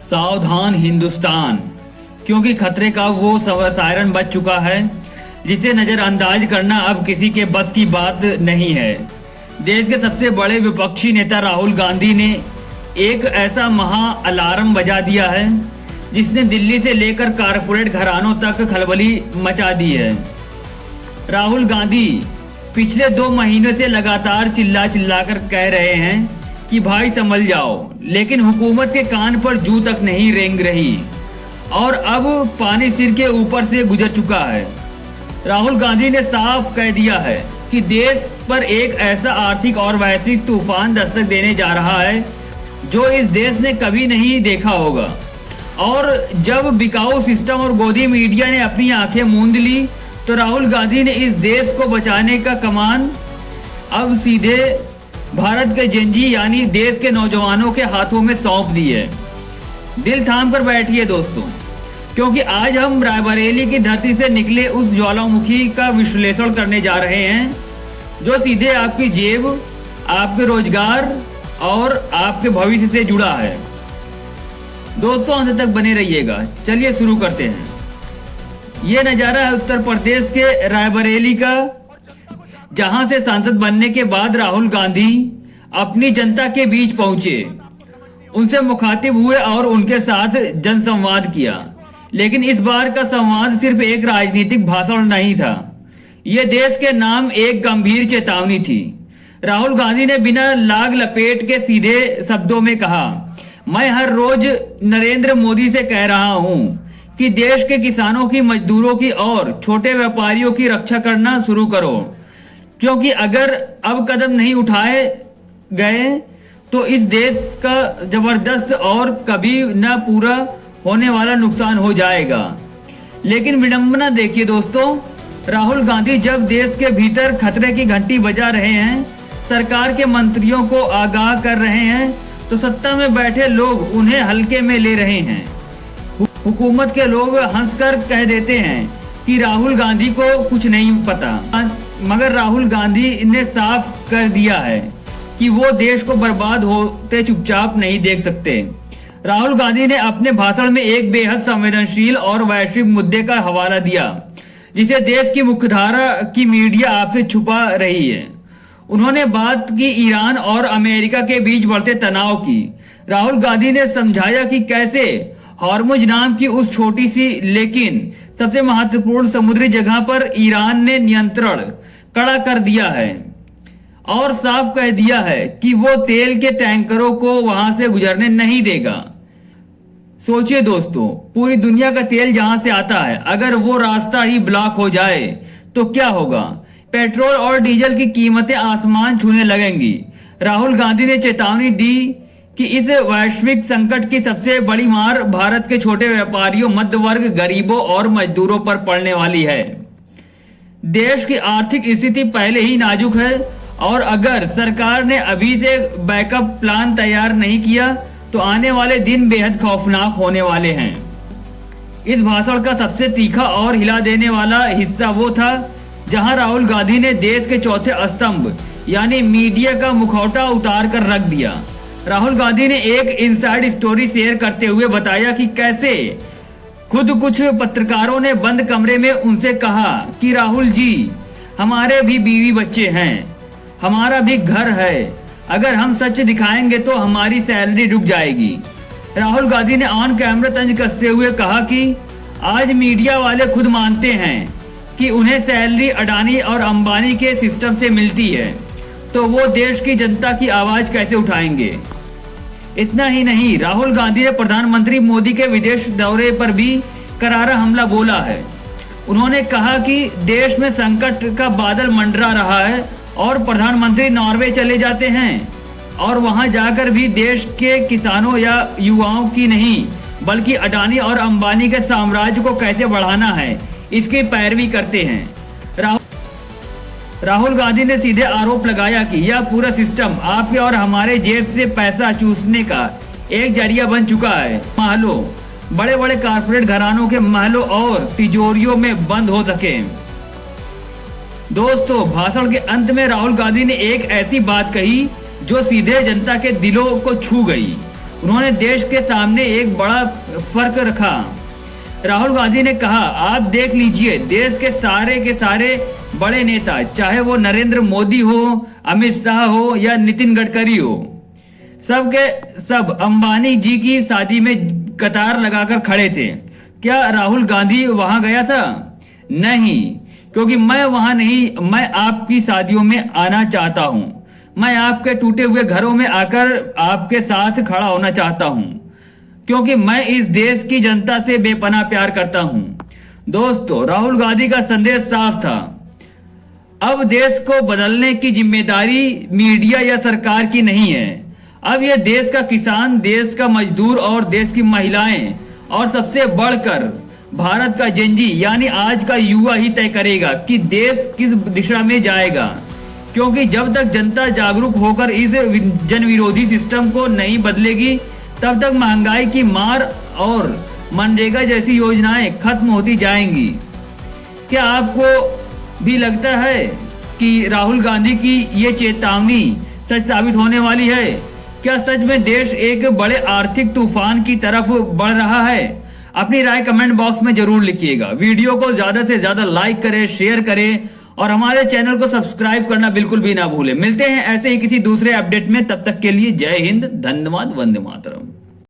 सावधान हिंदुस्तान, क्योंकि खतरे का वो सायरन बज चुका है जिसे नजरअंदाज करना अब किसी के बस की बात नहीं है। देश के सबसे बड़े विपक्षी नेता राहुल गांधी ने एक ऐसा महा अलार्म बजा दिया है जिसने दिल्ली से लेकर कारपोरेट घरानों तक खलबली मचा दी है। राहुल गांधी पिछले 2 महीनों से लगातार चिल्लाकर कह रहे हैं कि भाई संभल जाओ, लेकिन हुकूमत के कान पर जू तक नहीं रेंग रही और अब पानी सिर के ऊपर से गुजर चुका है। राहुल गांधी ने साफ कह दिया है कि देश पर एक ऐसा आर्थिक और वैश्विक तूफान दस्तक देने जा रहा है जो इस देश ने कभी नहीं देखा होगा। और जब बिकाऊ सिस्टम और गोदी मीडिया ने अपनी आंखें मूंद ली तो राहुल गांधी ने इस देश को बचाने का कमान अब सीधे भारत के जेनजी यानी देश के नौजवानों के हाथों में सौंप दी है। दिल थाम कर बैठिए दोस्तों, क्योंकि आज हम रायबरेली की धरती से निकले उस ज्वालामुखी का विश्लेषण करने जा रहे हैं जो सीधे आपकी जेब, आपके रोजगार और आपके भविष्य से जुड़ा है। दोस्तों अंत तक बने रहिएगा। चलिए शुरू करते हैं। ये नज़ारा है उत्तर प्रदेश के रायबरेली का, जहां से सांसद बनने के बाद राहुल गांधी अपनी जनता के बीच पहुंचे, उनसे मुखातिब हुए और उनके साथ जनसंवाद किया। लेकिन इस बार का संवाद सिर्फ एक राजनीतिक भाषण नहीं था, यह देश के नाम एक गंभीर चेतावनी थी। राहुल गांधी ने बिना लाग लपेट के सीधे शब्दों में कहा, मैं हर रोज नरेंद्र मोदी से कह रहा हूं कि देश के किसानों की, मजदूरों की और छोटे व्यापारियों की रक्षा करना शुरू करो, क्योंकि अगर अब कदम नहीं उठाए गए तो इस देश का जबरदस्त और कभी न पूरा होने वाला नुकसान हो जाएगा। लेकिन विडंबना देखिए दोस्तों, राहुल गांधी जब देश के भीतर खतरे की घंटी बजा रहे हैं, सरकार के मंत्रियों को आगाह कर रहे हैं, तो सत्ता में बैठे लोग उन्हें हल्के में ले रहे हैं। हुकूमत के लोग हंसकर कह देते हैं कि राहुल गांधी को कुछ नहीं पता, मगर राहुल गांधी ने साफ कर दिया है कि वो देश को बर्बाद होते चुपचाप नहीं देख सकते। राहुल गांधी ने अपने भाषण में एक बेहद संवेदनशील और वैश्विक मुद्दे का हवाला दिया जिसे देश की मुख्यधारा की मीडिया आपसे छुपा रही है। उन्होंने बात की ईरान और अमेरिका के बीच बढ़ते तनाव की। राहुल गांधी ने समझाया कि कैसे हॉर्मुज नाम की उस छोटी सी लेकिन सबसे महत्वपूर्ण समुद्री जगह पर ईरान ने नियंत्रण कड़ा कर दिया है और साफ कह दिया है कि वो तेल के टैंकरों को वहां से गुजरने नहीं देगा। सोचिए दोस्तों, पूरी दुनिया का तेल जहां से आता है, अगर वो रास्ता ही ब्लॉक हो जाए तो क्या होगा? पेट्रोल और डीजल की कीमतें आसमान छूने लगेंगी। राहुल गांधी ने चेतावनी दी कि इस वैश्विक संकट की सबसे बड़ी मार भारत के छोटे व्यापारियों, मध्य वर्ग, गरीबों और मजदूरों पर पड़ने वाली है। देश की आर्थिक स्थिति पहले ही नाजुक है और अगर सरकार ने अभी से बैकअप प्लान तैयार नहीं किया तो आने वाले दिन बेहद खौफनाक होने वाले हैं। इस भाषण का सबसे तीखा और हिला देने वाला हिस्सा वो था जहां राहुल गांधी ने देश के चौथे स्तंभ यानी मीडिया का मुखौटा उतार कर रख दिया। राहुल गांधी ने एक इनसाइड स्टोरी शेयर करते हुए बताया कि कैसे खुद कुछ पत्रकारों ने बंद कमरे में उनसे कहा कि राहुल जी, हमारे भी बीवी बच्चे हैं, हमारा भी घर है, अगर हम सच दिखाएंगे तो हमारी सैलरी रुक जाएगी। राहुल गांधी ने ऑन कैमरा तंज कसते हुए कहा कि आज मीडिया वाले खुद मानते हैं कि उन्हें सैलरी अडानी और अंबानी के सिस्टम से मिलती है, तो वो देश की जनता की आवाज कैसे उठाएंगे। इतना ही नहीं, राहुल गांधी ने प्रधानमंत्री मोदी के विदेश दौरे पर भी करारा हमला बोला है। उन्होंने कहा कि देश में संकट का बादल मंडरा रहा है और प्रधानमंत्री नॉर्वे चले जाते हैं और वहां जाकर भी देश के किसानों या युवाओं की नहीं बल्कि अडानी और अंबानी के साम्राज्य को कैसे बढ़ाना है इसकी पैरवी करते हैं। राहुल गांधी ने सीधे आरोप लगाया कि यह पूरा सिस्टम आपके और हमारे जेब से पैसा चूसने का एक जरिया बन चुका है। महलों, बड़े बड़े कारपोरेट घरानों के महलों और तिजोरियों में बंद हो सके। दोस्तों, भाषण के अंत में राहुल गांधी ने एक ऐसी बात कही जो सीधे जनता के दिलों को छू गई। उन्होंने देश के सामने एक बड़ा फर्क रखा। राहुल गांधी ने कहा, आप देख लीजिए, देश के सारे बड़े नेता, चाहे वो नरेंद्र मोदी हो, अमित शाह हो या नितिन गडकरी हो, सब के सब अंबानी जी की शादी में कतार लगाकर खड़े थे। क्या राहुल गांधी वहां गया था? नहीं, क्योंकि मैं वहां नहीं, मैं आपकी शादियों में आना चाहता हूं। मैं आपके टूटे हुए घरों में आकर आपके साथ खड़ा होना चाहता हूं, क्योंकि मैं इस देश की जनता से बेपनाह प्यार करता हूं। दोस्तों, राहुल गांधी का संदेश साफ था। अब देश को बदलने की जिम्मेदारी मीडिया या सरकार की नहीं है। अब यह देश का किसान, देश का मजदूर और देश की महिलाएं और सबसे बढ़कर भारत का जेनजी यानी आज का युवा ही तय करेगा कि देश किस दिशा में जाएगा। क्योंकि जब तक जनता जागरूक होकर इस जन विरोधी सिस्टम को नहीं बदलेगी, तब तक महंगाई की मार और मनरेगा जैसी योजनाएं खत्म होती जाएंगी। क्या आपको भी लगता है कि राहुल गांधी की ये चेतावनी सच साबित होने वाली है? क्या सच में देश एक बड़े आर्थिक तूफान की तरफ बढ़ रहा है? अपनी राय कमेंट बॉक्स में जरूर लिखिएगा। वीडियो को ज्यादा से ज्यादा लाइक करें, शेयर करें और हमारे चैनल को सब्सक्राइब करना बिल्कुल भी ना भूलें। मिलते हैं ऐसे ही किसी दूसरे अपडेट में, तब तक के लिए जय हिंद, धन्यवाद, वंदे मातरम।